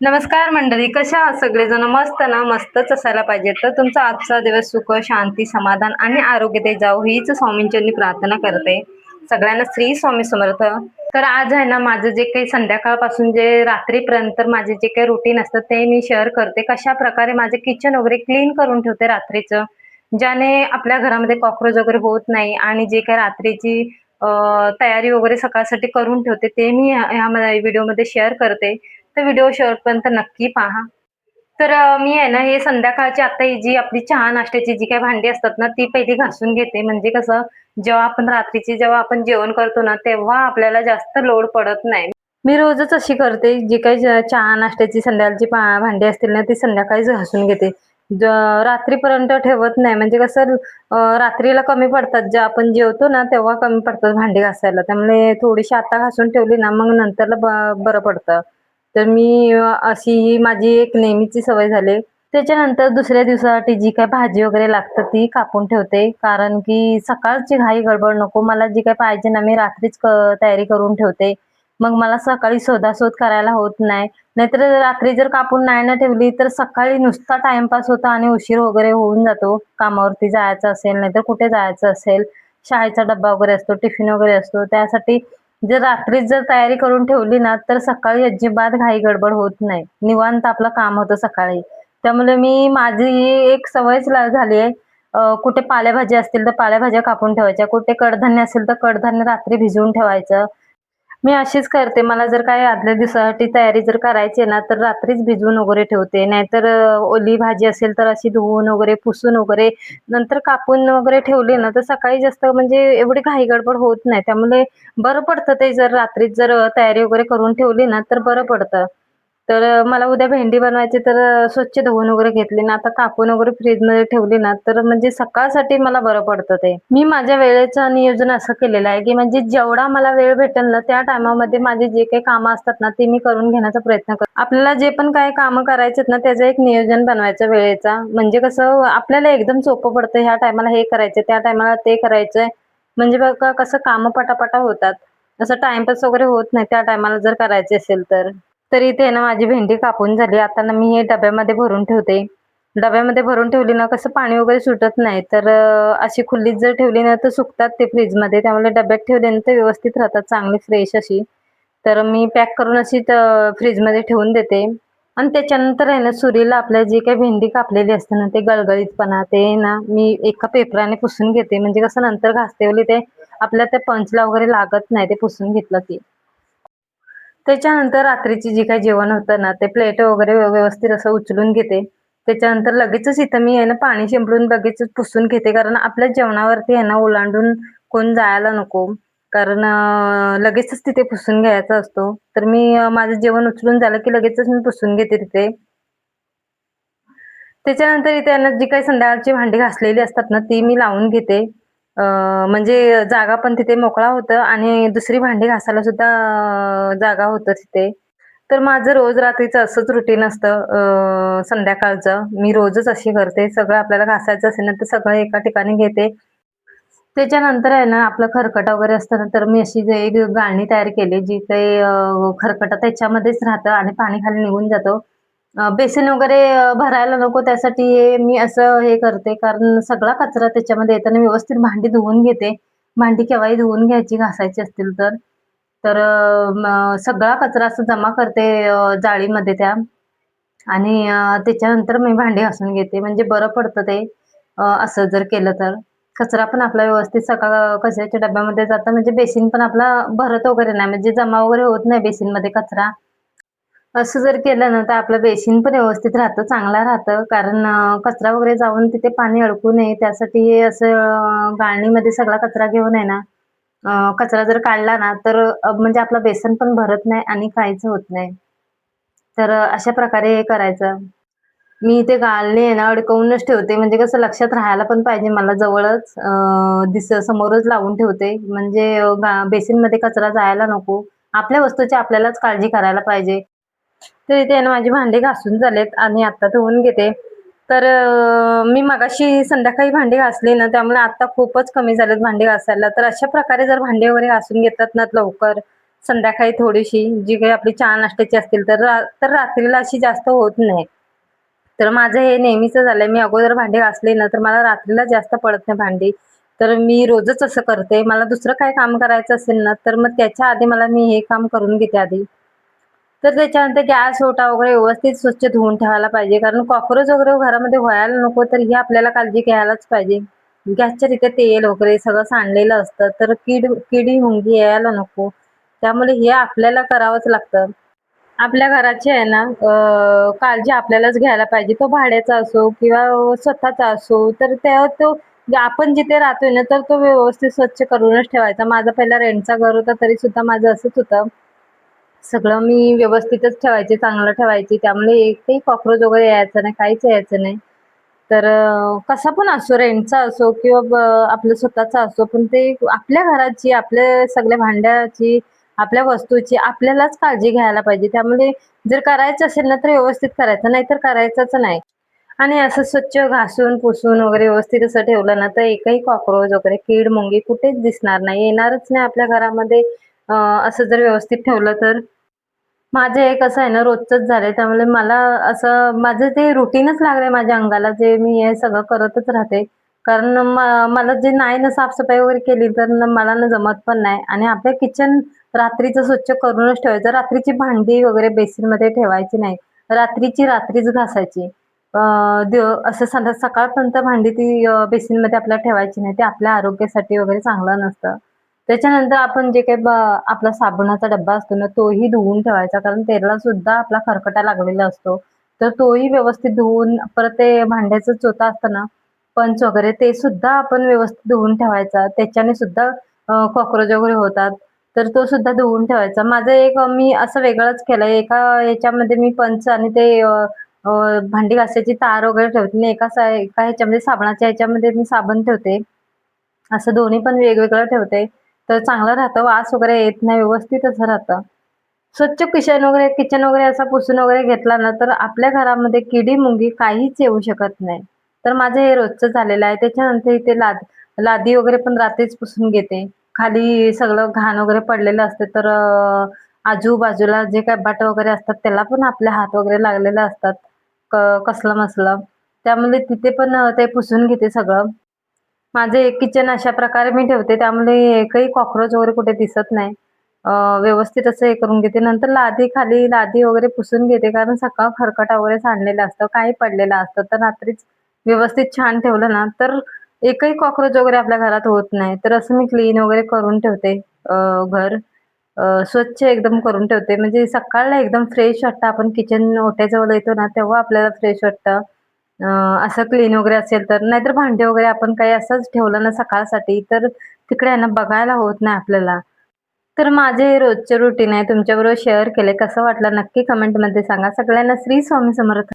नमस्कार मंडळी, कशा आहात सगळेजण? मस्त ना? मस्तच असायला पाहिजे. तर तुमचा आजचा दिवस सुख, शांती, समाधान आणि आरोग्य दे जावो हीच स्वामींच्यांनी प्रार्थना करते. सगळ्यांना श्री स्वामी समर्थ. तर आज आहे ना, माझं जे काही संध्याकाळपासून जे रात्रीपर्यंत माझे जे काही रुटीन असतं ते मी शेअर करते. कशा प्रकारे माझे किचन वगैरे क्लीन करून ठेवते रात्रीचं, ज्याने आपल्या घरामध्ये कॉकरोच वगैरे होत नाही आणि जे काही रात्रीची अ, तयारी वगैरे सकाळसाठी करून ठेवते ते मी ह्या व्हिडिओमध्ये शेअर करते. तर व्हिडिओ शेवटपर्यंत नक्की पहा. तर मी आहे ना, हे संध्याकाळची आता ही जी आपली चहा नाश्त्याची जी काही भांडी असतात ना, ती पहिली घासून घेते. म्हणजे कसं, जेव्हा आपण जेवण करतो ना, तेव्हा आपल्याला जास्त लोड पडत नाही. मी रोजच अशी करते, जी काही चहा नाश्त्याची संध्याकाळची भांडी असतील ना, ती संध्याकाळीच घासून घेते. ज रात्रीपर्यंत ठेवत नाही. म्हणजे कसं, रात्रीला कमी पडतात. जेव्हा आपण जेवतो ना, तेव्हा कमी पडतात भांडी घासायला. त्यामुळे थोडीशी आता घासून ठेवली ना, मग नंतरला बरं पडतं. तर मी अशी ही माझी एक नेहमीची सवय झाली. त्याच्यानंतर दुसऱ्या दिवसासाठी जी काही भाजी वगैरे लागतं ती कापून ठेवते. कारण की सकाळची घाई गडबड नको. मला जी काही पाहिजे ना, मी रात्रीच तयारी करून ठेवते. मग मला सकाळी शोधाशोध करायला होत नाही. नाहीतर रात्री जर कापून नाही ना ठेवली, तर सकाळी नुसता टाईमपास होतो आणि उशीर वगैरे होऊन जातो. कामावरती जायचं असेल, नाहीतर कुठे जायचं असेल, शाळेचा डब्बा वगैरे असतो, टिफिन वगैरे असतो. त्यासाठी जर रात्रीच जर तयारी करून ठेवली ना, तर सकाळी अजिबात घाई गडबड होत नाही. निवांत आपलं काम होतं सकाळी. त्यामुळे माझी ही एक सवयच झाली आहे. कुठे पालेभाज्या असतील तर पालेभाज्या कापून ठेवायच्या. कुठे कडधान्य असेल तर कडधान्य रात्री भिजवून ठेवायचं. मी अशीच करते. मला जर काही आदल्या दिवसासाठी तयारी जर करायची आहे ना, तर रात्रीच भिजवून वगैरे ठेवते. नाहीतर ओली भाजी असेल तर अशी धुवून वगैरे, पुसून वगैरे नंतर कापून वगैरे ठेवली ना, तर सकाळी जास्त म्हणजे एवढी घाई गडबड होत नाही. त्यामुळे बरं पडतं ते, जर रात्रीच जर तयारी वगैरे करून ठेवली ना, तर बरं पडतं. तर मला उद्या भेंडी बनवायची, तर स्वच्छ धुवून वगैरे घेतली ना, आता कापून वगैरे फ्रीजमध्ये ठेवली ना, तर म्हणजे सकाळसाठी मला बरं पडतं ते. मी माझ्या वेळेचं नियोजन असं केलेलं आहे, की म्हणजे जेवढा मला वेळ भेटेल ना, त्या टायमामध्ये माझे जे काही कामं असतात ना, ते मी करून घेण्याचा प्रयत्न करते. आपल्याला जे पण काही कामं करायचे ना, त्याचं एक नियोजन बनवायचं वेळेचा. म्हणजे कसं आपल्याला एकदम सोपं पडतं. ह्या टायमाला हे करायचं, त्या टायमाला ते करायचंय. म्हणजे बघा कसं कामं पटापटा होतात. असं टाईमपास वगैरे होत नाही त्या टायमाला जर करायचे असेल तर. तर इथे आहे ना, माझी भेंडी कापून झाली. आता ना मी हे डब्यामध्ये भरून ठेवते. डब्यामध्ये भरून ठेवली ना, कसं पाणी वगैरे सुटत नाही. तर अशी खुल्लीत जर ठेवली ना, तर सुकतात ते फ्रीजमध्ये. त्यामुळे डब्यात ठेवले ना, ते व्यवस्थित राहतात, चांगली फ्रेश अशी. तर मी पॅक करून अशी फ्रीजमध्ये ठेवून देते. आणि त्याच्यानंतर आहे ना, सुरीला आपल्या जी काही भेंडी कापलेली असते ना, ते गळगळीतपणा ते ना मी एका पेपराने पुसून घेते. म्हणजे कसं नंतर घासतेवेळी ते आपल्या त्या पंचला वगैरे लागत नाही, ते पुसून घेतलं की. त्याच्यानंतर रात्रीची जी काही जेवण होतं ना, ते प्लेट वगैरे व्यवस्थित असं उचलून घेते. त्याच्यानंतर लगेचच इथं मी आहे ना, पाणी शिंपडून लगेचच पुसून घेते. कारण आपल्या जेवणावरती आहे ना, ओलांडून कोण जायला नको. कारण लगेचच तिथे पुसून घ्यायचा असतो. तर मी माझं जेवण उचलून झालं की लगेचच मी पुसून घेते तिथे. त्याच्यानंतर इथे आहे ना, जी काही संध्याकाळची भांडी घासलेली असतात ना, ती मी लावून घेते. म्हणजे जागा पण तिथे मोकळा होतं आणि दुसरी भांडी घासायला सुद्धा जागा होतं तिथे. तर माझं रोज रात्रीचं असंच रुटीन असतं, संध्याकाळचं. मी रोजच अशी करते. सगळं आपल्याला घासायचं असेल ना, तर सगळं एका ठिकाणी घेते. त्याच्यानंतर आहे ना, आपलं खरकटं वगैरे असतं ना, तर मी अशी जे एक गाळणी तयार केली, जी काही खरकटं त्याच्यामध्येच राहतं आणि पाणी खाली निघून जातं. बेसिन वगैरे भरायला नको त्यासाठी मी असं हे करते, कारण सगळा कचरा त्याच्यामध्ये येताना व्यवस्थित भांडी धुवून घेते. भांडी केव्हाही धुवून घ्यायची, घासायची असतील तर. तर सगळा कचरा असं जमा करते जाळीमध्ये त्या. आणि त्याच्यानंतर मी भांडी घासून घेते. म्हणजे बरं पडतं ते असं जर केलं तर. कचरा पण आपला व्यवस्थित कचऱ्याच्या डब्यामध्ये जातं, म्हणजे बेसिन पण आपला भरत वगैरे नाही, म्हणजे जमा वगैरे होत नाही बेसिनमध्ये कचरा. असं जर केलं ना, तर आपलं बेसिन पण व्यवस्थित राहतं, चांगला राहतं. कारण कचरा वगैरे जाऊन तिथे पाणी अडकू नये त्यासाठी हे असं गाळणीमध्ये सगळा कचरा घेऊन आहे ना, कचरा जर काढला ना, तर म्हणजे आपलं बेसन पण भरत नाही आणि काहीच होत नाही. तर अशा प्रकारे हे करायचं. मी ते गाळणी आहे ना, अडकवूनच ठेवते. म्हणजे कसं लक्षात राहायला पण पाहिजे मला जवळच, समोरच लावून ठेवते. म्हणजे बेसिनमध्ये कचरा जायला नको. आपल्या वस्तूची आपल्यालाच काळजी करायला पाहिजे. तर इथे आहे ना, माझी भांडी घासून झालेत आणि आता धुवून घेते. तर मी मगाशी संध्याकाळी भांडी घासली ना, त्यामुळे आता खूपच कमी झालेत भांडी घासायला. तर अशा प्रकारे जर भांडी वगैरे घासून घेतात ना लवकर, संध्याकाळी थोडीशी जी काही आपली चहा नाश्त्याची असतील तर रात्रीला अशी जास्त होत नाही. तर माझं हे नेहमीचं झालंय. मी अगोदर भांडी घासली ना, तर मला रात्रीला जास्त पडत नाही भांडी. तर मी रोजच असं करते. मला दुसरं काही काम करायचं असेल ना, तर मग त्याच्या आधी मी हे काम करून घेते आधी. तर त्याच्यानंतर गॅस, ओटा वगैरे व्यवस्थित स्वच्छ धुवून ठेवायला पाहिजे. कारण कॉकरोच वगैरे घरामध्ये व्हायला नको, तर ही आपल्याला काळजी घ्यायलाच पाहिजे. गॅसच्या तिथे तेल वगैरे सगळं सांडलेलं असतं, तर किडी मुंगी यायला नको. त्यामुळे हे आपल्याला करावंच लागतं. आपल्या घराची आहे ना काळजी आपल्यालाच घ्यायला पाहिजे. तो भाड्याचा असो किंवा स्वतःचा असो, तर आपण जिथे राहतोय ना, तर तो व्यवस्थित स्वच्छ करूनच ठेवायचा. माझा पहिला रेंटचा घर होता, तरी सुद्धा माझं असंच होतं. सगळं मी व्यवस्थितच ठेवायचे, चांगलं ठेवायची. त्यामुळे एकही कॉकरोच वगैरे यायचं नाही, काहीच यायचं नाही. तर कसा पण असो, रेंटचा असो किंवा आपलं स्वतःचा असो, पण ते आपल्या घराची, आपल्या सगळ्या भांड्याची, आपल्या वस्तूची आपल्यालाच काळजी घ्यायला पाहिजे. त्यामुळे जर करायचं असेल ना, तर व्यवस्थित करायचं, नाहीतर करायचंच नाही. आणि असं स्वच्छ घासून, पुसून वगैरे व्यवस्थित असं ठेवलं ना, तर एकही कॉकरोच वगैरे, कीड, मुंगी कुठेच दिसणार नाही, येणारच नाही आपल्या घरामध्ये. असं जर व्यवस्थित ठेवलं तर. माझं हे कसं आहे ना, रोजचंच झालंय. त्यामुळे मला असं माझं ते रुटीनच लागलंय माझ्या अंगाला, जे मी हे सगळं करतच राहते. कारण मला जे नाही ना साफ-सफाई वगैरे केली, तर मला ना जमत पण नाही. आणि आपलं किचन रात्रीचं स्वच्छ करूनच ठेवायचं. रात्रीची भांडी वगैरे बेसिनमध्ये ठेवायची नाही. रात्रीची रात्रीच घासायची. अ, असं सकाळपर्यंत भांडी ती बेसिनमध्ये आपल्याला ठेवायची नाही. ते आपल्या आरोग्यासाठी वगैरे चांगलं नसतं. त्याच्यानंतर आपण जे काही आपला साबणाचा डब्बा असतो ना, तोही धुवून ठेवायचा. कारण त्याला सुद्धा आपला खरकटा लागलेला असतो. तर तोही व्यवस्थित धुवून, परत ते भांड्याचा चोथा असतं ना, पंच वगैरे, ते सुद्धा आपण व्यवस्थित धुवून ठेवायचा. त्याच्याने सुद्धा कॉकरोच वगैरे होतात. तर तो सुद्धा धुवून ठेवायचा. माझं मी असं वेगळंच केलंय. एका ह्याच्यामध्ये मी पंच आणि ते अ, अ, भांडी घासायची तार वगैरे ठेवते आणि एका ह्याच्यामध्ये साबणाच्या ह्याच्यामध्ये मी साबण ठेवते. असं दोन्ही पण वेगवेगळं ठेवते. तर चांगलं राहतं, वास वगैरे येत नाही, व्यवस्थित असं राहतं. स्वच्छ किचन वगैरे असा पुसून वगैरे घेतला ना, तर आपल्या घरामध्ये किडी-मुंगी काहीच येऊ शकत नाही. तर माझं हे रोजचं झालेलं आहे. त्याच्यानंतर इथे लादी वगैरे पण रात्रीच पुसून घेते. खाली सगळं घाण वगैरे पडलेलं असते, तर आजूबाजूला जे काही बट वगैरे असतात, त्याला पण आपले हात वगैरे लागलेले असतात. कसलं-मसलं. त्यामुळे तिथे पण ते पुसून घेते सगळं. माझे किचन अशा प्रकारे मी ठेवते, त्यामुळे एकही कॉकरोच वगैरे कुठे दिसत नाही. अ, व्यवस्थित असं हे करून घेते. नंतर खाली लादी वगैरे पुसून घेते, कारण सगळा खरकटा वगैरे सांडलेला असतं, काही पडलेलं असतं. तर रात्रीच व्यवस्थित छान ठेवलं ना, तर एकही कॉकरोच वगैरे आपल्या घरात होत नाही. तर असं मी क्लीन वगैरे करून ठेवते घर. स्वच्छ एकदम करून ठेवते. म्हणजे सकाळला एकदम फ्रेश वाटतं. आपण किचन ओट्याजवळ येतो ना, तेव्हा आपल्याला फ्रेश वाटतं. अ, असं क्लीन वगैरे असेल तर. नाहीतर भांडे वगैरे आपण काही असंच ठेवलं ना सकाळसाठी, तर तिकडे आहे ना बघायला होत नाही आपल्याला. तर माझे हे रोजचे रुटीन आहे. तुमच्याबरोबर शेअर केले. कसं वाटलं नक्की कमेंटमध्ये सांगा. सगळ्यांना श्री स्वामी समर्थ.